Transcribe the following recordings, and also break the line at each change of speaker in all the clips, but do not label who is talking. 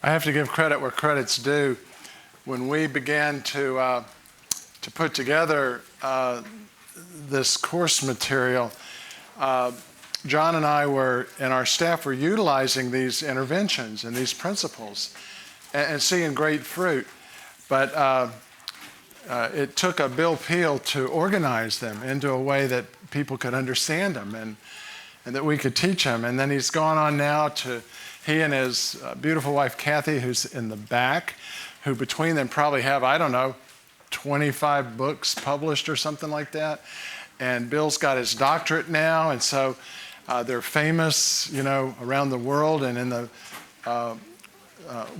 I have to give credit where credit's due. When we began to put together this course material, John and I and our staff were utilizing these interventions and these principles and seeing great fruit. But it took a Bill Peel to organize them into a way that people could understand them and that we could teach them. And then he's gone on now to, he and his beautiful wife, Kathy, who's in the back, who between them probably have, I don't know, 25 books published or something like that. And Bill's got his doctorate now, and so they're famous, around the world. And in the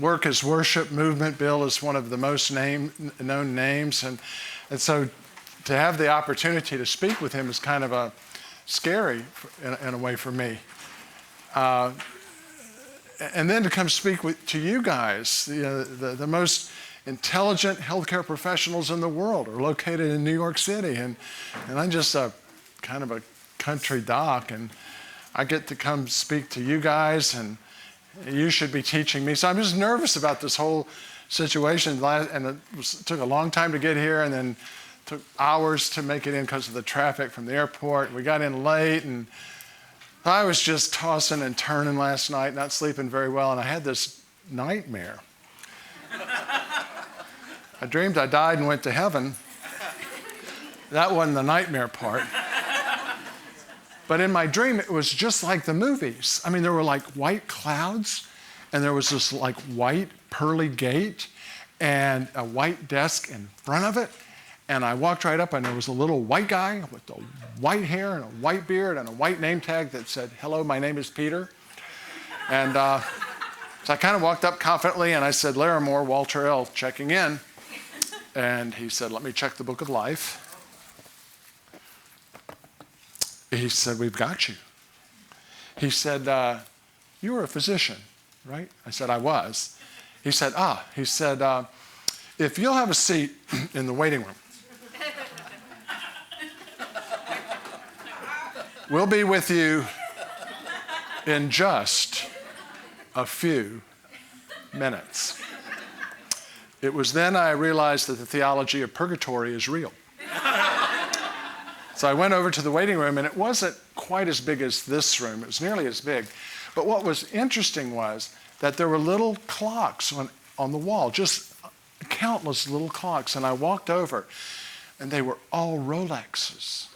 Work is Worship movement, Bill is one of the most known names. And so to have the opportunity to speak with him is kind of scary in a way for me. And then to come speak to you guys, the most intelligent healthcare professionals in the world are located in New York City. And I'm just kind of a country doc, and I get to come speak to you guys, and you should be teaching me. So I'm just nervous about this whole situation. And it took a long time to get here, and then took hours to make it in because of the traffic from the airport. We got in late, and I was just tossing and turning last night, not sleeping very well, and I had this nightmare. I dreamed I died and went to heaven. That wasn't the nightmare part. But in my dream, it was just like the movies. I mean, there were like white clouds, and there was this like white pearly gate and a white desk in front of it. And I walked right up, and there was a little white guy with the white hair and a white beard and a white name tag that said, "Hello, my name is Peter." And so I kind of walked up confidently, and I said, "Larimore, Walter L., checking in." And he said, "Let me check the book of life." He said, "We've got you." He said, "You were a physician, right?" I said, "I was." He said, "If you'll have a seat in the waiting room, we'll be with you in just a few minutes." It was then I realized that the theology of purgatory is real. So I went over to the waiting room, and it wasn't quite as big as this room. It was nearly as big. But what was interesting was that there were little clocks on the wall, just countless little clocks. And I walked over, and they were all Rolexes.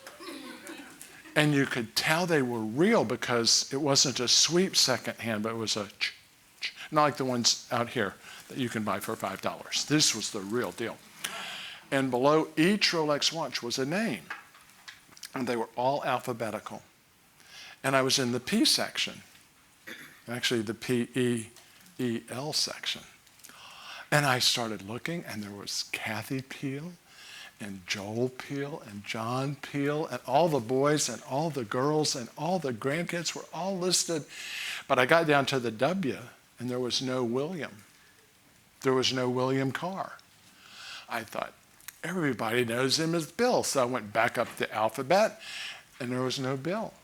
And you could tell they were real because it wasn't a sweep second hand, but it was not like the ones out here that you can buy for $5. This was the real deal. And below each Rolex watch was a name. And they were all alphabetical. And I was in the P section, actually the P-E-E-L section. And I started looking, and there was Kathy Peel and Joel Peel and John Peel, and all the boys and all the girls and all the grandkids were all listed. But I got down to the W, and there was no William. There was no William Carr. I thought, everybody knows him as Bill. So I went back up the alphabet, and there was no Bill.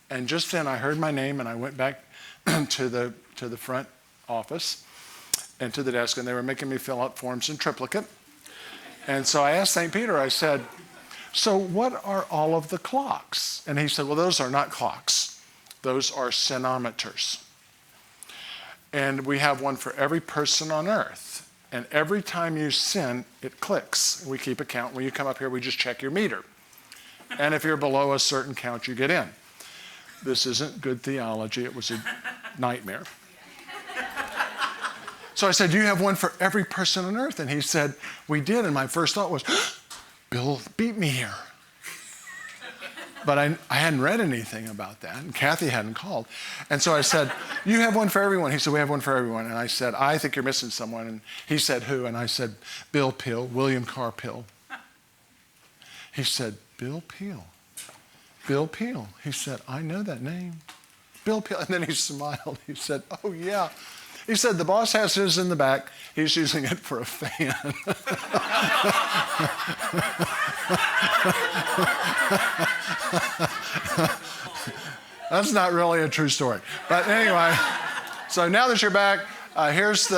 And just then I heard my name, and I went back to the front office and to the desk, and they were making me fill out forms in triplicate. And so I asked St. Peter, I said, "So what are all of the clocks?" And he said, "Well, those are not clocks. Those are sinometers. And we have one for every person on earth. And every time you sin, it clicks. We keep a count. When you come up here, we just check your meter. And if you're below a certain count, you get in." This isn't good theology. It was a nightmare. So I said, "Do you have one for every person on earth?" And he said, "We did." And my first thought was, Bill beat me here. But I hadn't read anything about that, and Kathy hadn't called. And so I said, "You have one for everyone." He said, "We have one for everyone." And I said, "I think you're missing someone." And he said, "Who?" And I said, "Bill Peel, William Carr Peel." He said, "Bill Peel, Bill Peel." He said, "I know that name, Bill Peel." And then he smiled. He said, "Oh, yeah." He said, "The boss has his in the back. He's using it for a fan." That's not really a true story. But anyway, so now that you're back, Here's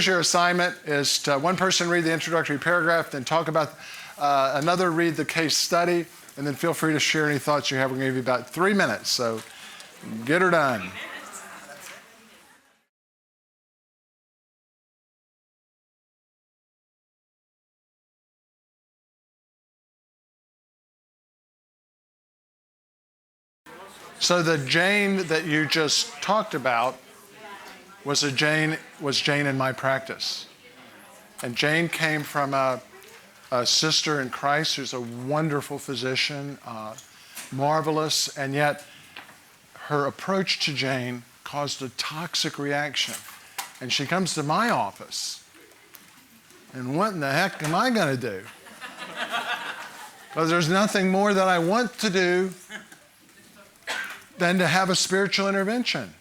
your assignment, is to one person read the introductory paragraph, then talk about another read the case study, and then feel free to share any thoughts you have. We're going to give you about 3 minutes, so get her done. So the Jane that you just talked about was Jane in my practice. And Jane came from a sister in Christ who's a wonderful physician, marvelous, and yet her approach to Jane caused a toxic reaction. And she comes to my office, and what in the heck am I going to do? Because there's nothing more that I want to do than to have a spiritual intervention.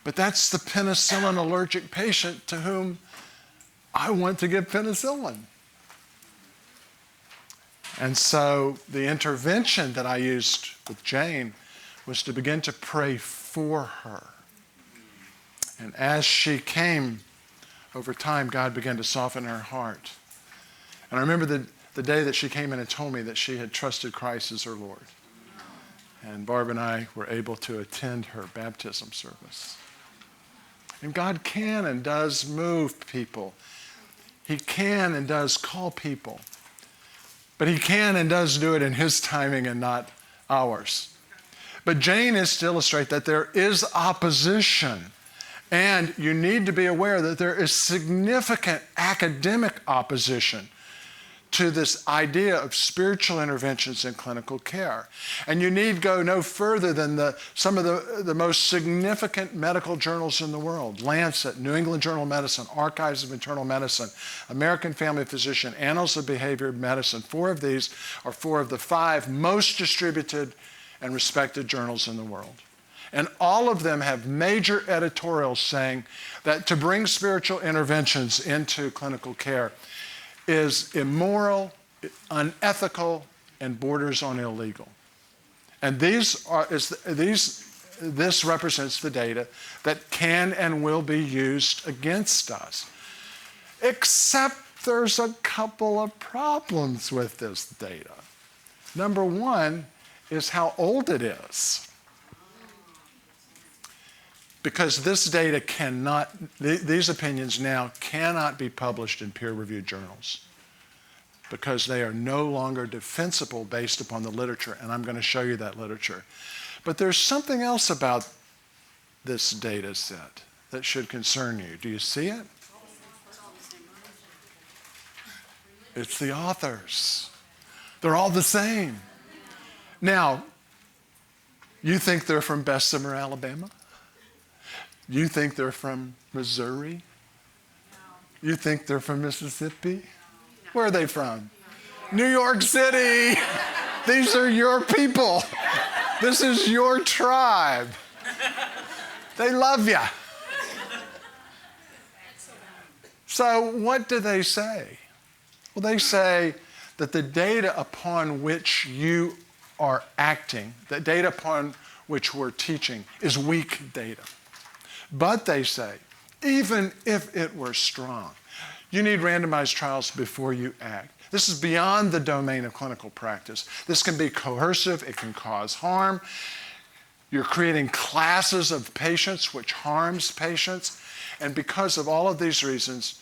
But that's the penicillin allergic patient to whom I want to give penicillin. And so the intervention that I used with Jane was to begin to pray for her. And as she came, over time, God began to soften her heart. And I remember the day that she came in and told me that she had trusted Christ as her Lord. And Barb and I were able to attend her baptism service. And God can and does move people. He can and does call people. But he can and does do it in his timing and not ours. But Jane is to illustrate that there is opposition. And you need to be aware that there is significant academic opposition to this idea of spiritual interventions in clinical care. And you need go no further than some of the most significant medical journals in the world: Lancet, New England Journal of Medicine, Archives of Internal Medicine, American Family Physician, Annals of Behavioral Medicine. 4 of these are 4 of the 5 most distributed and respected journals in the world. And all of them have major editorials saying that to bring spiritual interventions into clinical care is immoral, unethical, and borders on illegal. And this represents the data that can and will be used against us. Except there's a couple of problems with this data. Number one is how old it is. Because this data these opinions now cannot be published in peer-reviewed journals because they are no longer defensible based upon the literature, and I'm going to show you that literature. But there's something else about this data set that should concern you. Do you see it? It's the authors. They're all the same. Now, you think they're from Bessemer, Alabama? You think they're from Missouri? No. You think they're from Mississippi? No. Where are they from? No. New York City. These are your people. This is your tribe. They love you. So what do they say? Well, they say that the data upon which you are acting, the data upon which we're teaching, is weak data. But they say, even if it were strong, you need randomized trials before you act. This is beyond the domain of clinical practice. This can be coercive. It can cause harm. You're creating classes of patients, which harms patients. And because of all of these reasons,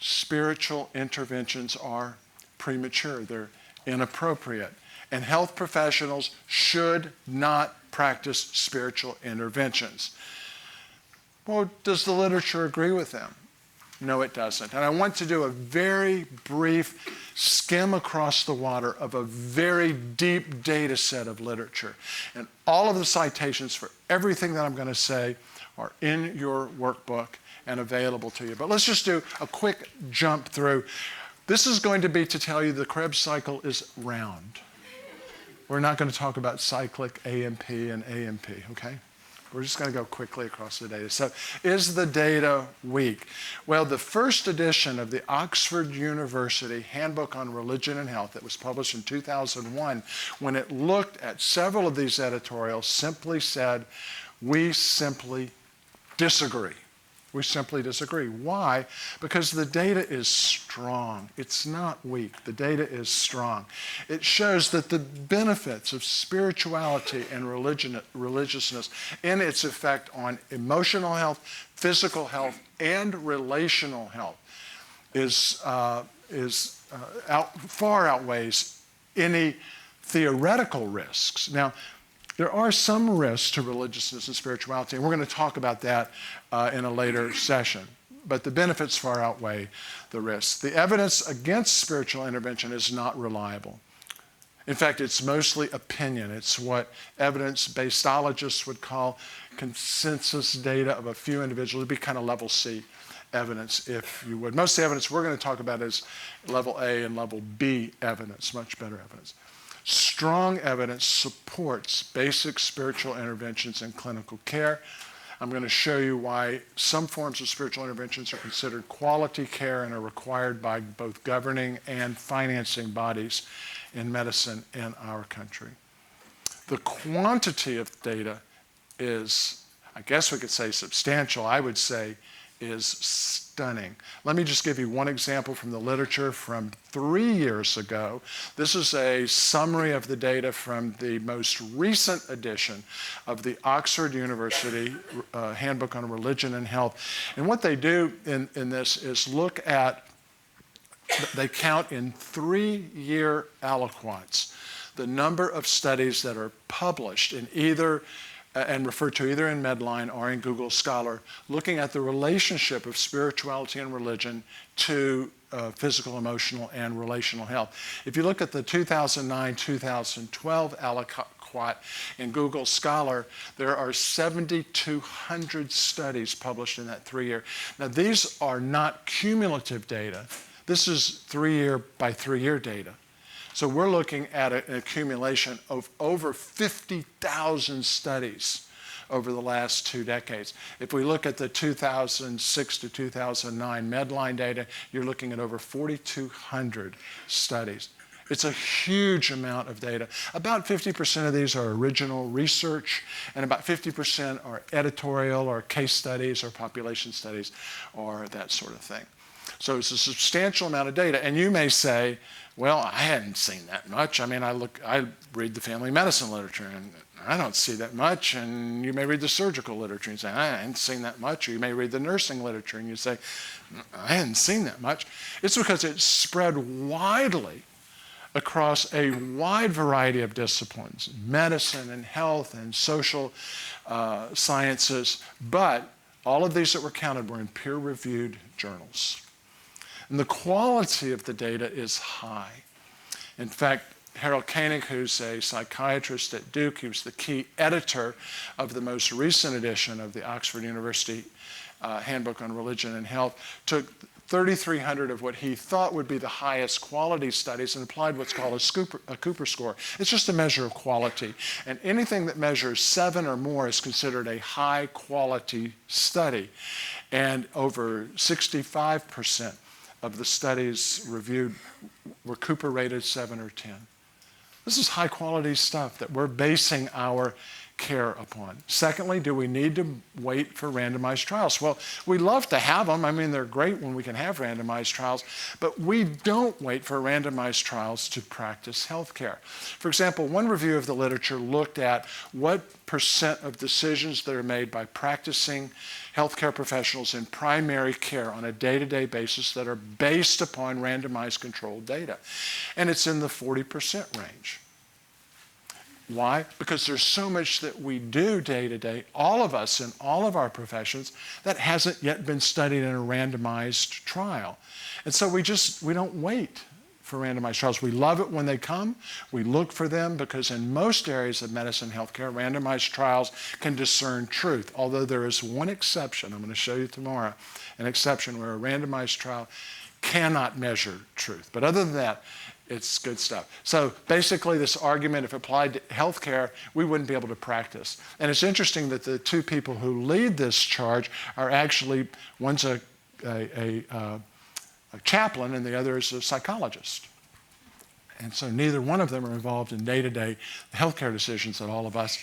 spiritual interventions are premature. They're inappropriate. And health professionals should not practice spiritual interventions. Well, does the literature agree with them? No, it doesn't. And I want to do a very brief skim across the water of a very deep data set of literature. And all of the citations for everything that I'm going to say are in your workbook and available to you. But let's just do a quick jump through. This is going to be to tell you the Krebs cycle is round. We're not going to talk about cyclic AMP and AMP, okay? We're just going to go quickly across the data. So, is the data weak? Well, the first edition of the Oxford University Handbook on Religion and Health that was published in 2001, when it looked at several of these editorials, simply said, we simply disagree. We simply disagree. Why? Because the data is strong. It's not weak. The data is strong. It shows that the benefits of spirituality and religiousness in its effect on emotional health, physical health, and relational health far outweighs any theoretical risks. Now, there are some risks to religiousness and spirituality, and we're going to talk about that in a later session. But the benefits far outweigh the risks. The evidence against spiritual intervention is not reliable. In fact, it's mostly opinion. It's what evidence-basologists would call consensus data of a few individuals. It'd be kind of level C evidence, if you would. Most of the evidence we're going to talk about is level A and level B evidence, much better evidence. Strong evidence supports basic spiritual interventions in clinical care. I'm going to show you why some forms of spiritual interventions are considered quality care and are required by both governing and financing bodies in medicine in our country. The quantity of data is, I guess we could say substantial. I would say is stunning. Let me just give you one example from the literature from 3 years ago. This is a summary of the data from the most recent edition of the Oxford University Handbook on Religion and Health. And what they do in this is look at, they count in 3-year aliquots the number of studies that are published in either and referred to either in Medline or in Google Scholar, looking at the relationship of spirituality and religion to physical, emotional, and relational health. If you look at the 2009-2012 aliquot in Google Scholar, there are 7,200 studies published in that 3-year. Now, these are not cumulative data. This is 3-year by 3-year data. So we're looking at an accumulation of over 50,000 studies over the last 2 decades. If we look at the 2006 to 2009 Medline data, you're looking at over 4,200 studies. It's a huge amount of data. About 50% of these are original research, and about 50% are editorial or case studies or population studies or that sort of thing. So it's a substantial amount of data. And you may say, well, I hadn't seen that much. I mean, I read the family medicine literature, and I don't see that much. And you may read the surgical literature and say, I hadn't seen that much. Or you may read the nursing literature, and you say, I hadn't seen that much. It's because it's spread widely across a wide variety of disciplines, medicine and health and social sciences. But all of these that were counted were in peer-reviewed journals. And the quality of the data is high. In fact, Harold Koenig, who's a psychiatrist at Duke, he was the key editor of the most recent edition of the Oxford University Handbook on Religion and Health, took 3,300 of what he thought would be the highest quality studies and applied what's called a Cooper score. It's just a measure of quality. And anything that measures 7 or more is considered a high quality study. And over 65% of the studies reviewed were Cooper rated 7 or 10. This is high quality stuff that we're basing our care upon. Secondly, do we need to wait for randomized trials? Well, we love to have them. I mean, they're great when we can have randomized trials, but we don't wait for randomized trials to practice healthcare. For example, one review of the literature looked at what % of decisions that are made by practicing healthcare professionals in primary care on a day-to-day basis that are based upon randomized controlled data. And it's in the 40% range. Why? Because there's so much that we do day to day, all of us in all of our professions, that hasn't yet been studied in a randomized trial. And so we don't wait for randomized trials. We love it when they come. We look for them because in most areas of medicine and healthcare, randomized trials can discern truth. Although there is one exception, I'm going to show you tomorrow, an exception where a randomized trial cannot measure truth. But other than that, it's good stuff. So basically this argument, if applied to healthcare, we wouldn't be able to practice. And it's interesting that the 2 people who lead this charge are actually, one's a chaplain and the other is a psychologist. And so neither one of them are involved in day-to-day healthcare decisions that all of us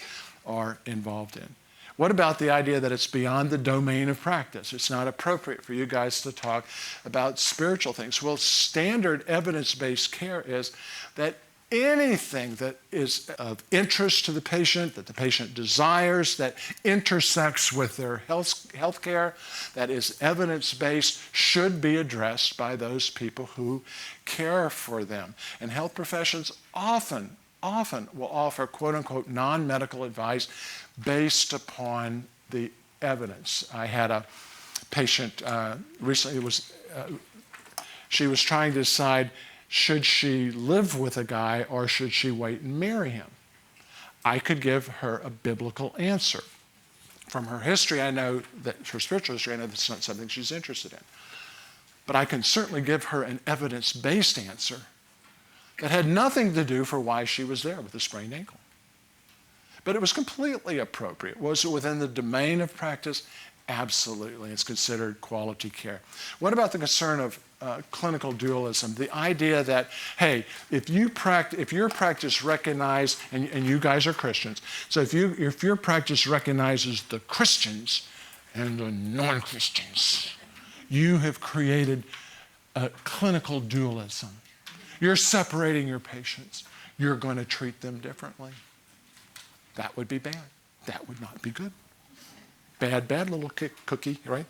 are involved in. What about the idea that it's beyond the domain of practice? It's not appropriate for you guys to talk about spiritual things. Well, standard evidence-based care is that anything that is of interest to the patient, that the patient desires, that intersects with their health care, that is evidence-based, should be addressed by those people who care for them. And health professions often will offer quote-unquote non-medical advice based upon the evidence. I had a patient recently, she was trying to decide, should she live with a guy or should she wait and marry him? I could give her a biblical answer. From her history, I know that, her spiritual history, I know that's not something she's interested in. But I can certainly give her an evidence-based answer that had nothing to do for why she was there with a sprained ankle. But it was completely appropriate. Was it within the domain of practice? Absolutely. It's considered quality care. What about the concern of clinical dualism? The idea that, hey, if your practice recognizes, and you guys are Christians, so if your practice recognizes the Christians and the non-Christians, you have created a clinical dualism. You're separating your patients. You're going to treat them differently. That would be bad. That would not be good. Bad little cookie, right?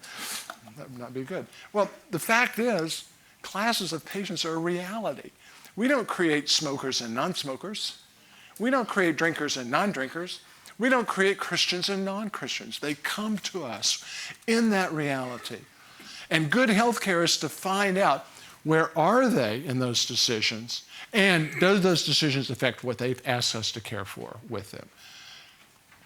That would not be good. Well, the fact is, classes of patients are a reality. We don't create smokers and non-smokers. We don't create drinkers and non-drinkers. We don't create Christians and non-Christians. They come to us in that reality. And good health care is to find out, where are they in those decisions, and do those decisions affect what they've asked us to care for with them?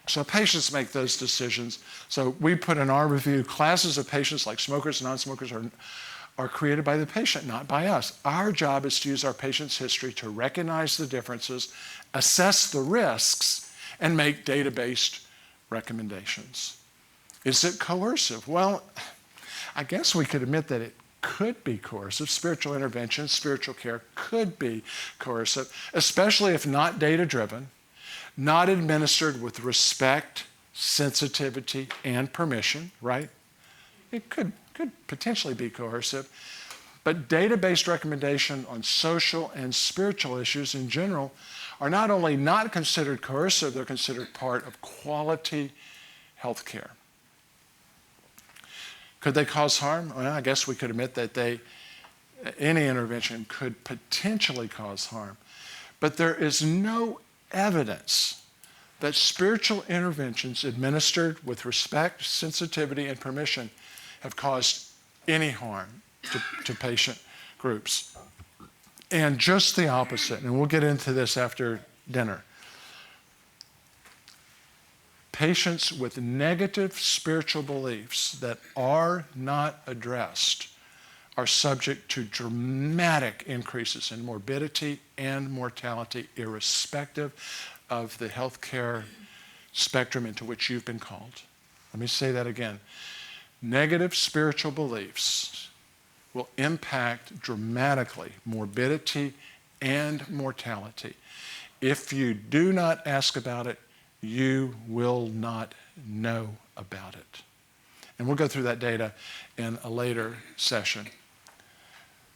So patients make those decisions. So we put in our review, classes of patients like smokers and non-smokers are created by the patient, not by us. Our job is to use our patient's history to recognize the differences, assess the risks, and make data-based recommendations. Is it coercive? Well, I guess we could admit that it could be coercive. Spiritual intervention, spiritual care could be coercive, especially if not data-driven, not administered with respect, sensitivity, and permission, right? It could potentially be coercive. But data-based recommendation on social and spiritual issues in general are not only not considered coercive, they're considered part of quality health care. Could they cause harm? Well, I guess we could admit that any intervention could potentially cause harm. But there is no evidence that spiritual interventions administered with respect, sensitivity, and permission have caused any harm to patient groups. And just the opposite, and we'll get into this after dinner. Patients with negative spiritual beliefs that are not addressed are subject to dramatic increases in morbidity and mortality, irrespective of the healthcare spectrum into which you've been called. Let me say that again. Negative spiritual beliefs will impact dramatically morbidity and mortality. If you do not ask about it, you will not know about it. And we'll go through that data in a later session.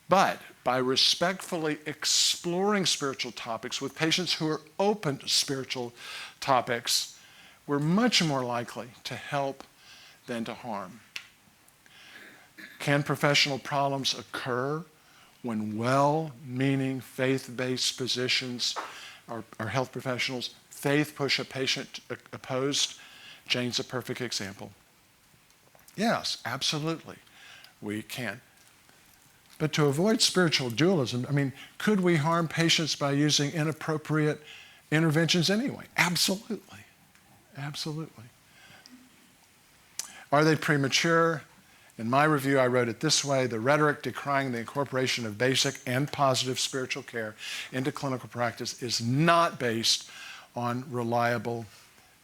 But by respectfully exploring spiritual topics with patients who are open to spiritual topics, we're much more likely to help than to harm. Can professional problems occur when well-meaning faith-based physicians or health professionals faith push a patient opposed? Jane's a perfect example. Yes, absolutely, we can. But to avoid spiritual dualism, could we harm patients by using inappropriate interventions anyway? Absolutely. Absolutely. Are they premature? In my review, I wrote it this way: the rhetoric decrying the incorporation of basic and positive spiritual care into clinical practice is not based on reliable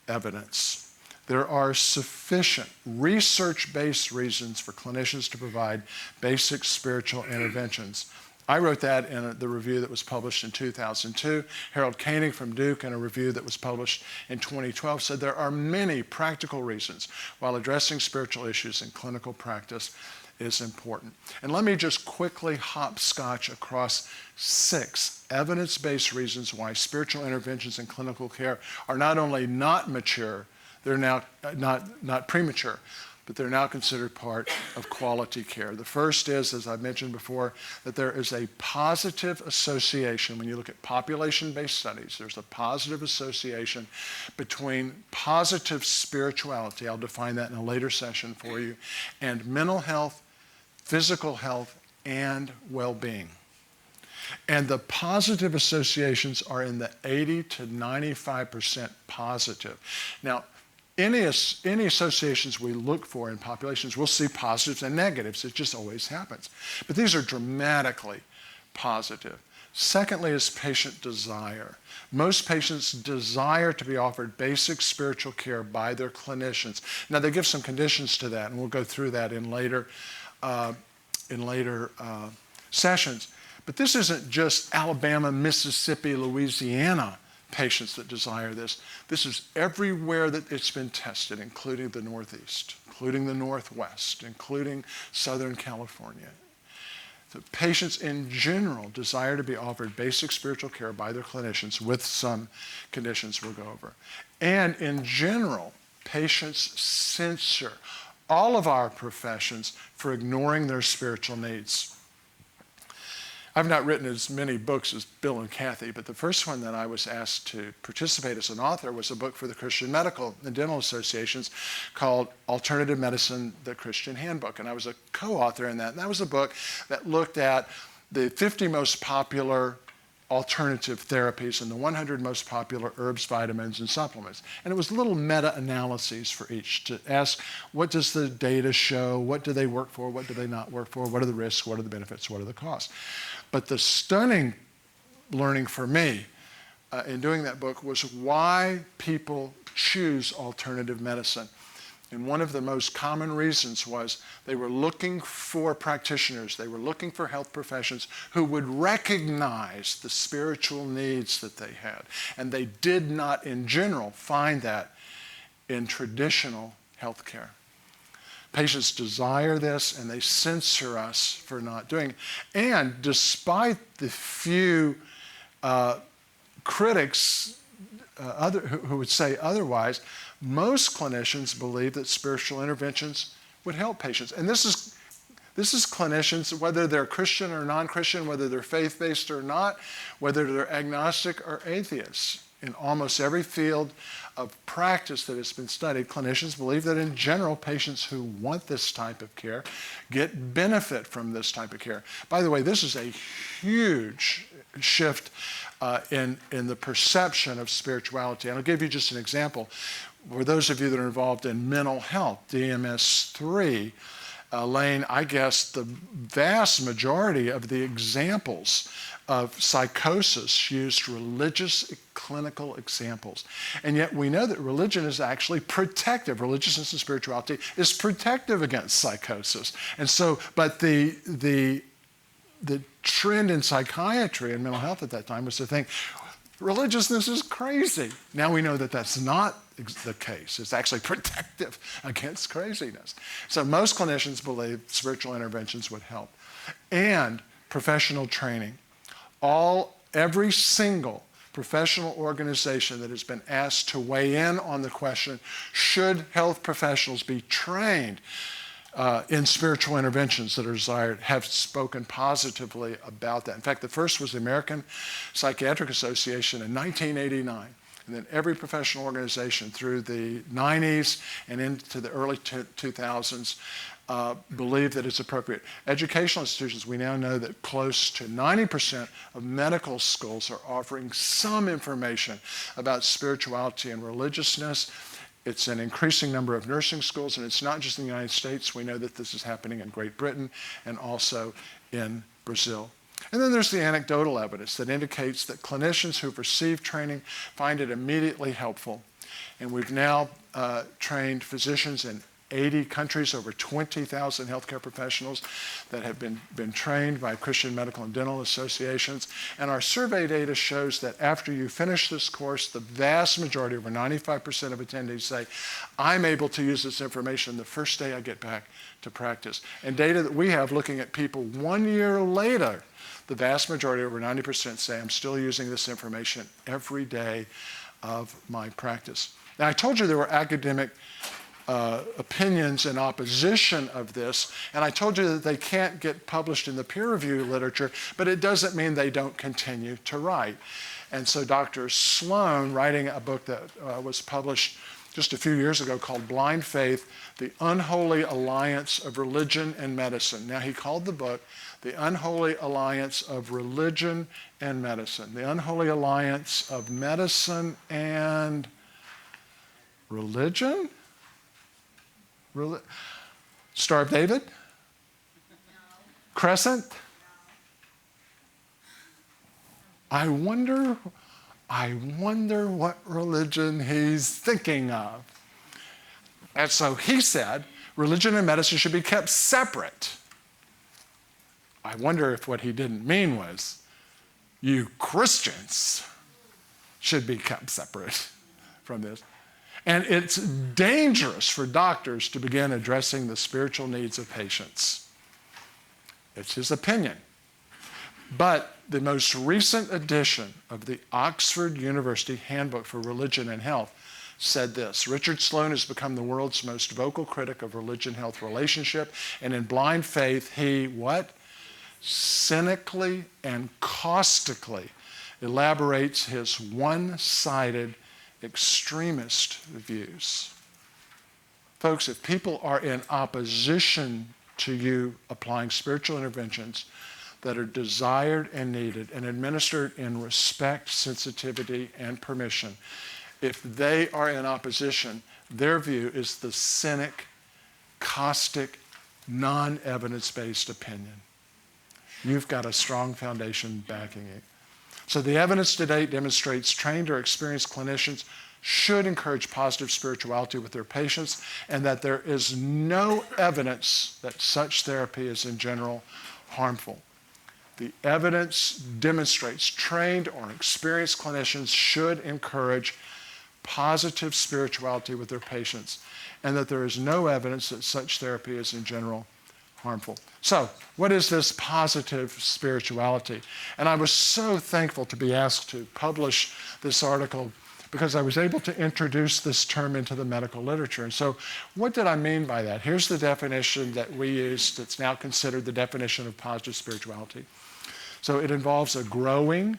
evidence. There are sufficient research-based reasons for clinicians to provide basic spiritual interventions. I wrote that in the review that was published in 2002. Harold Koenig from Duke, in a review that was published in 2012, said there are many practical reasons why addressing spiritual issues in clinical practice is important. And let me just quickly hopscotch across 6 evidence-based reasons why spiritual interventions in clinical care are not only not mature, they're now not premature, but they're now considered part of quality care. The first is, as I've mentioned before, that there is a positive association. When you look at population-based studies, there's a positive association between positive spirituality, I'll define that in a later session for you, and mental health, physical health, and well-being. And the positive associations are in the 80 to 95% positive. Now, any associations we look for in populations, we'll see positives and negatives. It just always happens. But these are dramatically positive. Secondly is patient desire. Most patients desire to be offered basic spiritual care by their clinicians. Now, they give some conditions to that, and we'll go through that in later sessions. But this isn't just Alabama, Mississippi, Louisiana patients that desire this. This is everywhere that it's been tested, including the Northeast, including the Northwest, including Southern California. So patients in general desire to be offered basic spiritual care by their clinicians with some conditions we'll go over. And in general, patients censure all of our professions for ignoring their spiritual needs. I've not written as many books as Bill and Kathy, but the first one that I was asked to participate as an author was a book for the Christian Medical and Dental Associations called Alternative Medicine, the Christian Handbook. And I was a co-author in that. And that was a book that looked at the 50 most popular alternative therapies and the 100 most popular herbs, vitamins, and supplements. And it was little meta-analyses for each to ask, what does the data show? What do they work for? What do they not work for? What are the risks? What are the benefits? What are the costs? But the stunning learning for me in doing that book was why people choose alternative medicine. And one of the most common reasons was they were looking for practitioners, they were looking for health professions who would recognize the spiritual needs that they had. And they did not, in general, find that in traditional health care. Patients desire this, and they censor us for not doing it. And despite the few critics who would say otherwise, most clinicians believe that spiritual interventions would help patients. And this is clinicians, whether they're Christian or non-Christian, whether they're faith-based or not, whether they're agnostic or atheists. In almost every field of practice that has been studied, clinicians believe that in general, patients who want this type of care get benefit from this type of care. By the way, this is a huge shift in the perception of spirituality. And I'll give you just an example. For those of you that are involved in mental health, DMS-3, Lane, I guess the vast majority of the examples of psychosis used religious clinical examples. And yet we know that religion is actually protective. Religiousness and spirituality is protective against psychosis. And so, but the trend in psychiatry and mental health at that time was to think religiousness is crazy. Now we know that that's not the case. It's actually protective against craziness. So most clinicians believe spiritual interventions would help. And professional training. Every single professional organization that has been asked to weigh in on the question, should health professionals be trained in spiritual interventions that are desired, have spoken positively about that. In fact, the first was the American Psychiatric Association in 1989. And then every professional organization through the 90s and into the early 2000s believe that it's appropriate. Educational institutions, we now know that close to 90% of medical schools are offering some information about spirituality and religiousness. It's an increasing number of nursing schools, and it's not just in the United States. We know that this is happening in Great Britain and also in Brazil. And then there's the anecdotal evidence that indicates that clinicians who've received training find it immediately helpful. And we've now trained physicians in 80 countries, over 20,000 healthcare professionals that have been trained by Christian medical and dental associations. And our survey data shows that after you finish this course, the vast majority, over 95% of attendees say, I'm able to use this information the first day I get back to practice. And data that we have looking at people 1 year later, the vast majority, over 90%, say, I'm still using this information every day of my practice. Now, I told you there were academic opinions in opposition of this, and I told you that they can't get published in the peer-reviewed literature, but it doesn't mean they don't continue to write. And so Dr. Sloan, writing a book that was published just a few years ago called Blind Faith, The Unholy Alliance of Religion and Medicine. Now, he called the book The Unholy Alliance of Religion and Medicine. The Unholy Alliance of Medicine and Religion? Star of David? No. Crescent? No. I wonder what religion he's thinking of. And so he said, religion and medicine should be kept separate. I wonder if what he didn't mean was, you Christians should be kept separate from this. And it's dangerous for doctors to begin addressing the spiritual needs of patients. It's his opinion. But the most recent edition of the Oxford University Handbook for Religion and Health said this: Richard Sloan has become the world's most vocal critic of religion-health relationship, and in Blind Faith, he, what? Cynically and caustically elaborates his one-sided extremist views. Folks, if people are in opposition to you applying spiritual interventions that are desired and needed and administered in respect, sensitivity, and permission, if they are in opposition, their view is the cynic, caustic, non-evidence-based opinion. You've got a strong foundation backing it. So the evidence to date demonstrates trained or experienced clinicians should encourage positive spirituality with their patients, and that there is no evidence that such therapy is in general harmful. The evidence demonstrates trained or experienced clinicians should encourage positive spirituality with their patients, and that there is no evidence that such therapy is in general harmful. So, what is this positive spirituality? And I was so thankful to be asked to publish this article because I was able to introduce this term into the medical literature. And so, what did I mean by that? Here's the definition that we use that's now considered the definition of positive spirituality. So, it involves a growing,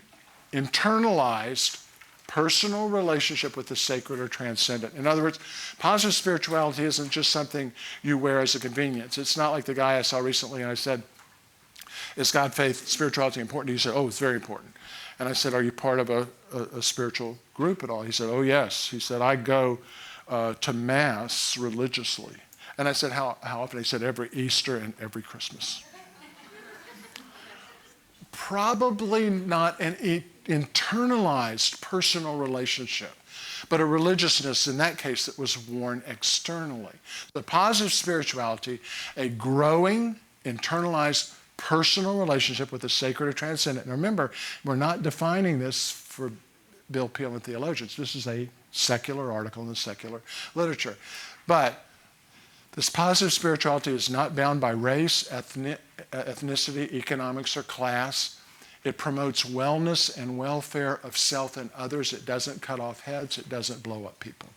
internalized, personal relationship with the sacred or transcendent. In other words, positive spirituality isn't just something you wear as a convenience. It's not like the guy I saw recently and I said, is God, faith, spirituality important? He said, oh, it's very important. And I said, are you part of a spiritual group at all? He said, oh, yes. He said, I go to Mass religiously. And I said, how often? He said, every Easter and every Christmas. Probably not an internalized personal relationship, but a religiousness in that case that was worn externally. The positive spirituality, a growing, internalized personal relationship with the sacred or transcendent. And remember, we're not defining this for Bill Peel and theologians. This is a secular article in the secular literature. But this positive spirituality is not bound by race, ethnicity, economics, or class. It promotes wellness and welfare of self and others. It doesn't cut off heads. It doesn't blow up people.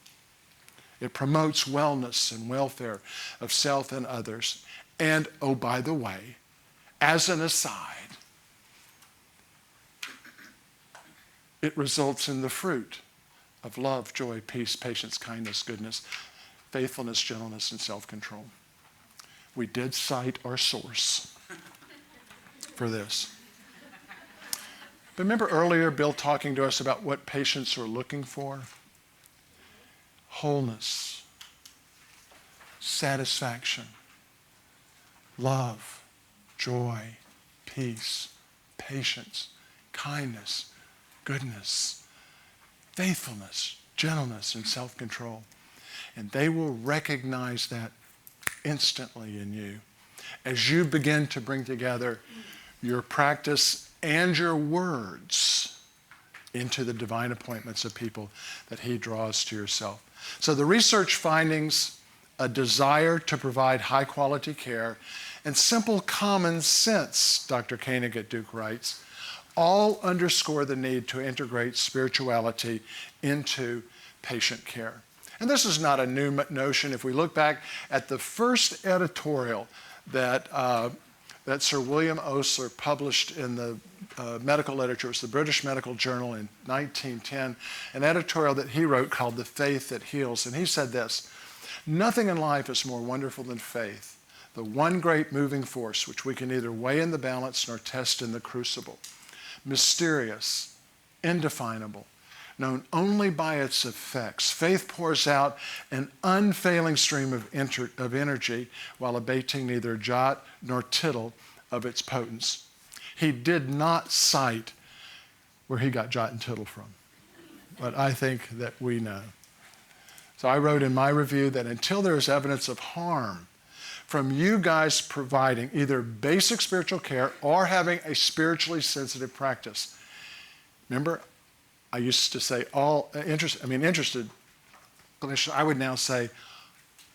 It promotes wellness and welfare of self and others. And, oh, by the way, as an aside, it results in the fruit of love, joy, peace, patience, kindness, goodness, faithfulness, gentleness, and self-control. We did cite our source for this. But remember earlier Bill talking to us about what patients are looking for? Wholeness, satisfaction, love, joy, peace, patience, kindness, goodness, faithfulness, gentleness, and self-control. And they will recognize that instantly in you as you begin to bring together your practice and your words into the divine appointments of people that he draws to yourself. So the research findings, a desire to provide high quality care, and simple common sense, Dr. Koenig at Duke writes, all underscore the need to integrate spirituality into patient care. And this is not a new notion. If we look back at the first editorial that Sir William Osler published in the medical literature, it was the British Medical Journal in 1910, an editorial that he wrote called The Faith That Heals. And he said this: "Nothing in life is more wonderful than faith, the one great moving force which we can neither weigh in the balance nor test in the crucible. Mysterious, indefinable, known only by its effects, faith pours out an unfailing stream of energy while abating neither jot nor tittle of its potence." He did not cite where he got jot and tittle from, but I think that we know. So I wrote in my review that until there is evidence of harm from you guys providing either basic spiritual care or having a spiritually sensitive practice. Remember, I used to say interested clinicians. I would now say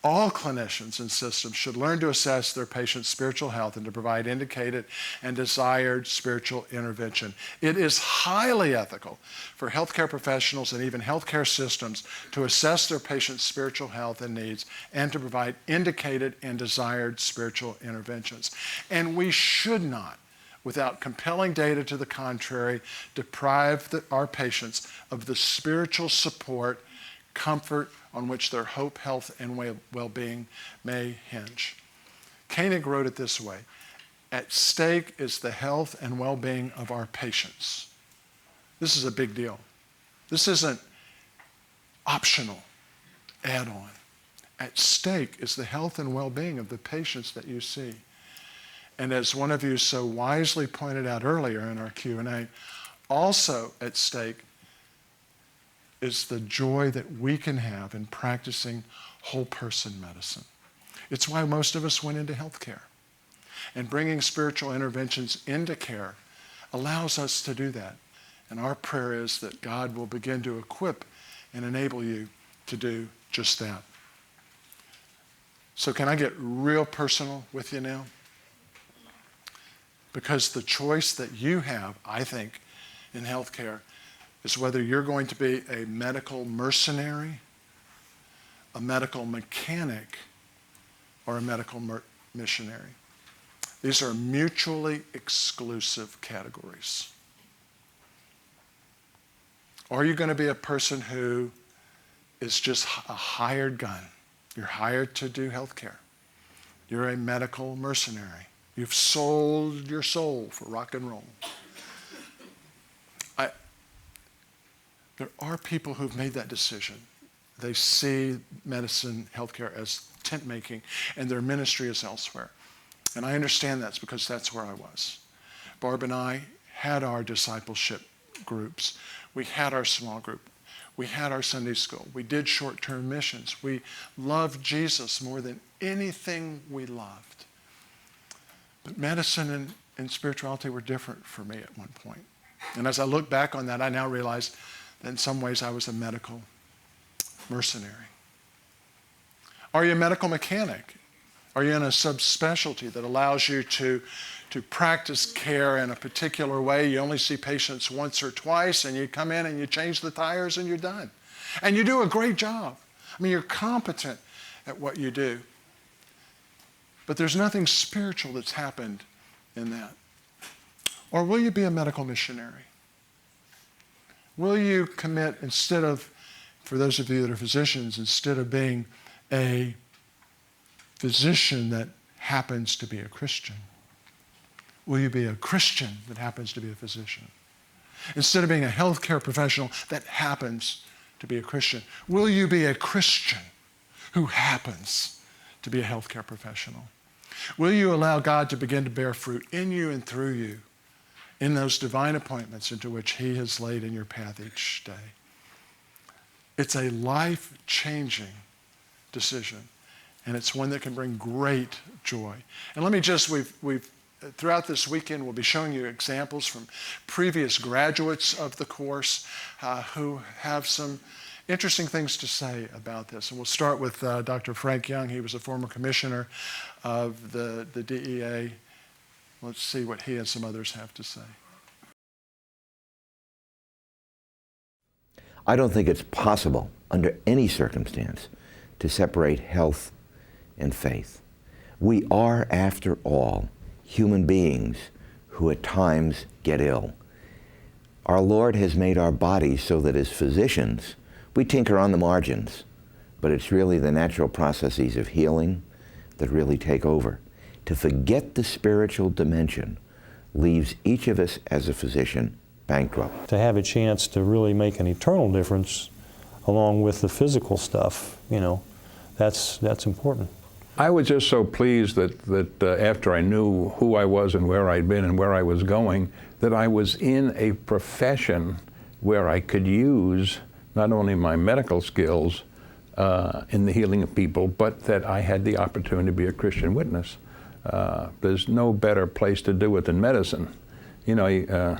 all clinicians and systems should learn to assess their patient's spiritual health and to provide indicated and desired spiritual intervention. It is highly ethical for healthcare professionals and even healthcare systems to assess their patient's spiritual health and needs and to provide indicated and desired spiritual interventions. And we should not, without compelling data to the contrary, deprive our patients of the spiritual support, comfort on which their hope, health, and well-being may hinge. Koenig wrote it this way: "At stake is the health and well-being of our patients." This is a big deal. This isn't optional, add-on. At stake is the health and well-being of the patients that you see. And as one of you so wisely pointed out earlier in our Q&A, also at stake is the joy that we can have in practicing whole person medicine. It's why most of us went into healthcare. And bringing spiritual interventions into care allows us to do that. And our prayer is that God will begin to equip and enable you to do just that. So can I get real personal with you now? Because the choice that you have, I think, in healthcare is whether you're going to be a medical mercenary, a medical mechanic, or a medical missionary. These are mutually exclusive categories. Or are you going to be a person who is just a hired gun? You're hired to do healthcare. You're a medical mercenary. You've sold your soul for rock and roll. There are people who've made that decision. They see medicine, healthcare as tent making, and their ministry is elsewhere. And I understand that's because that's where I was. Barb and I had our discipleship groups. We had our small group. We had our Sunday school. We did short-term missions. We loved Jesus more than anything we loved. But medicine and spirituality were different for me at one point. And as I look back on that, I now realize that in some ways I was a medical mercenary. Are you a medical mechanic? Are you in a subspecialty that allows you to practice care in a particular way? You only see patients once or twice, and you come in and you change the tires and you're done. And you do a great job. I mean, you're competent at what you do. But there's nothing spiritual that's happened in that. Or will you be a medical missionary? Will you commit, instead of, for those of you that are physicians, instead of being a physician that happens to be a Christian, will you be a Christian that happens to be a physician? Instead of being a healthcare professional that happens to be a Christian, will you be a Christian who happens to be a healthcare professional? Will you allow God to begin to bear fruit in you and through you in those divine appointments into which he has laid in your path each day? It's a life-changing decision. and it's one that can bring great joy. And let me just, we've throughout this weekend, we'll be showing you examples from previous graduates of the course who have some interesting things to say about this. And we'll start with Dr. Frank Young. He was a former commissioner of the DEA. Let's see what he and some others have to say.
I don't think it's possible under any circumstance to separate health and faith. We are, after all, human beings who at times get ill. Our Lord has made our bodies so that as physicians, we tinker on the margins, but it's really the natural processes of healing that really take over. To forget the spiritual dimension leaves each of us as a physician bankrupt.
To have a chance to really make an eternal difference along with the physical stuff, you know, that's important.
I was just so pleased that after I knew who I was and where I'd been and where I was going, that I was in a profession where I could use not only my medical skills in the healing of people, but that I had the opportunity to be a Christian witness. There's no better place to do it than medicine. You know,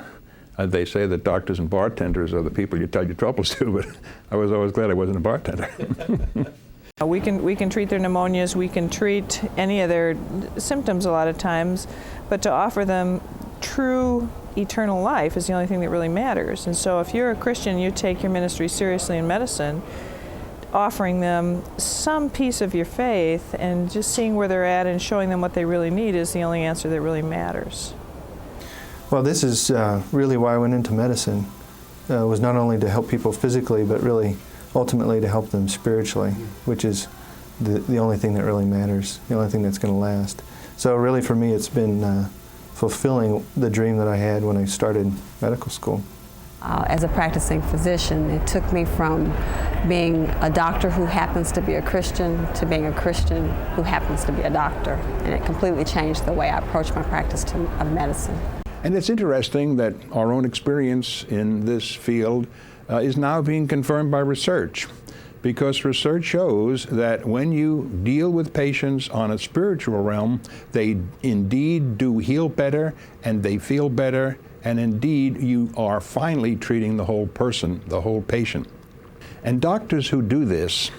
they say that doctors and bartenders are the people you tell your troubles to, but I was always glad I wasn't a bartender.
We can treat their pneumonias, we can treat any of their symptoms a lot of times, but to offer them true eternal life is the only thing that really matters. And so if you're a Christian, you take your ministry seriously in medicine, offering them some piece of your faith and just seeing where they're at and showing them what they really need is the only answer that really matters.
Well, this is really why I went into medicine, was not only to help people physically, but really ultimately to help them spiritually, which is the only thing that really matters, the only thing that's going to last. So really for me it's been fulfilling the dream that I had when I started medical school.
As a practicing physician, it took me from being a doctor who happens to be a Christian to being a Christian who happens to be a doctor. And it completely changed the way I approach my practice of medicine.
And it's interesting that our own experience in this field is now being confirmed by research, because research shows that when you deal with patients on a spiritual realm, they indeed do heal better and they feel better, and indeed you are finally treating the whole person, the whole patient. And doctors who do this,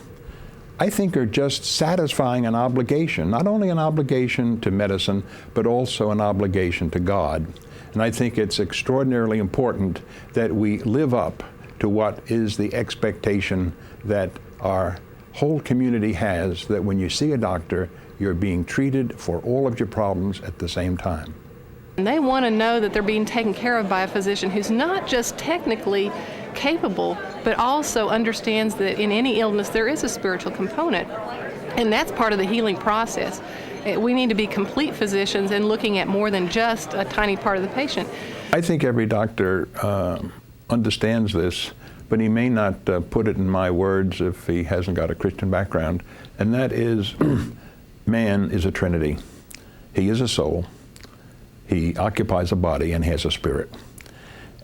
I think, are just satisfying an obligation, not only an obligation to medicine, but also an obligation to God. And I think it's extraordinarily important that we live up to what is the expectation that our whole community has, that when you see a doctor, you're being treated for all of your problems at the same time.
And they want to know that they're being taken care of by a physician who's not just technically capable, but also understands that in any illness there is a spiritual component. And that's part of the healing process. We need to be complete physicians and looking at more than just a tiny part of the patient.
I think every doctor understands this, but he may not put it in my words if he hasn't got a Christian background, and that is man is a trinity. He is a soul, he occupies a body, and he has a spirit.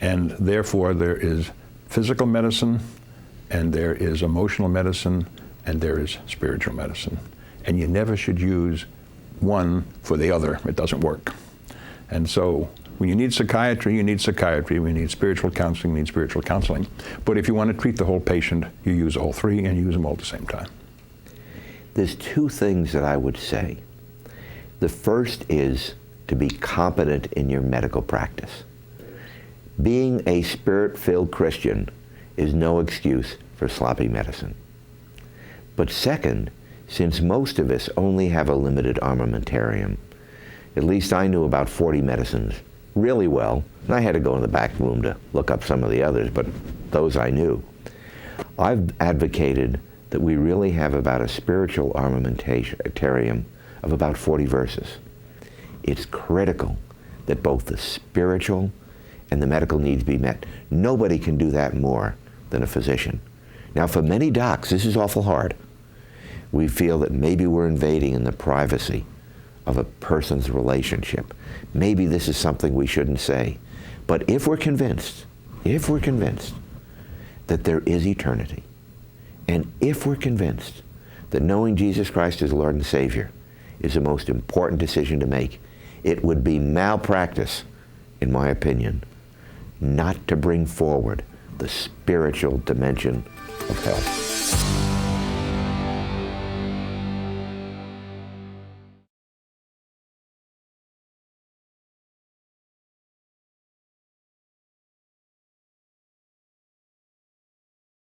And therefore there is physical medicine, and there is emotional medicine, and there is spiritual medicine. And you never should use one for the other. It doesn't work. And so when you need psychiatry, you need psychiatry. When you need spiritual counseling, you need spiritual counseling. But if you want to treat the whole patient, you use all three, and you use them all at the same time.
There's two things that I would say. The first is to be competent in your medical practice. Being a spirit-filled Christian is no excuse for sloppy medicine. But second, since most of us only have a limited armamentarium, at least I knew about 40 medicines really well, and I had to go in the back room to look up some of the others, but those I knew. I've advocated that we really have about a spiritual armamentarium of about 40 verses. It's critical that both the spiritual and the medical needs be met. Nobody can do that more than a physician. Now, for many docs, this is awful hard. We feel that maybe we're invading in the privacy of a person's relationship. Maybe this is something we shouldn't say. But if we're convinced that there is eternity, and if we're convinced that knowing Jesus Christ as Lord and Savior is the most important decision to make. It would be malpractice, in my opinion, not to bring forward the spiritual dimension of health.